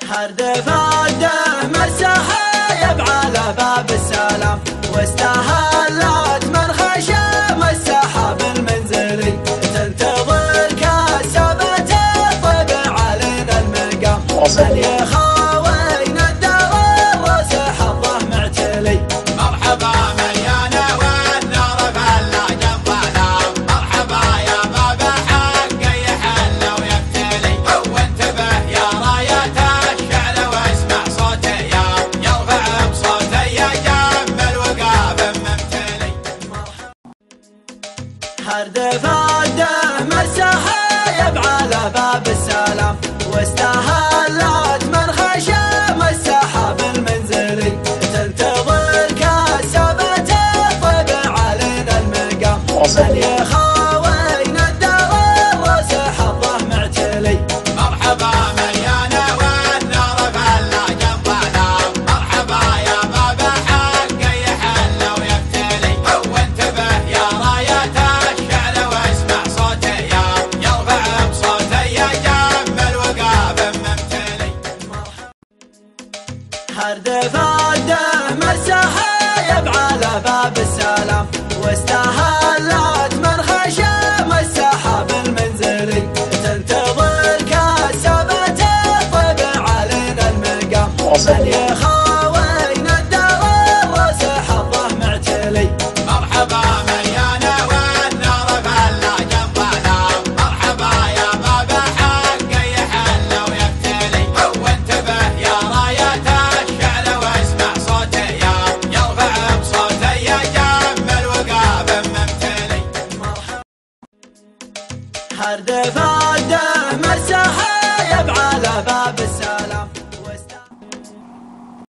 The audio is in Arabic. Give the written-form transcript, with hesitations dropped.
هردف عده مسحايب على باب السلام، واستهلت من خشم السحاب المنزلي، تنتظر كسبة الطبع علينا المقام، من يخاوينا الدار حظه معتلي. مرحبا مليانة والنار فلا جنب الظلام، مرحبا يا باب حق يحل ويفتلي، وانتبه يا راية الشعر واسمع صوتي يرفع بصوتي يجمل وقاف ممتلي. هردف عده مسحايب على باب السلام، واستهلت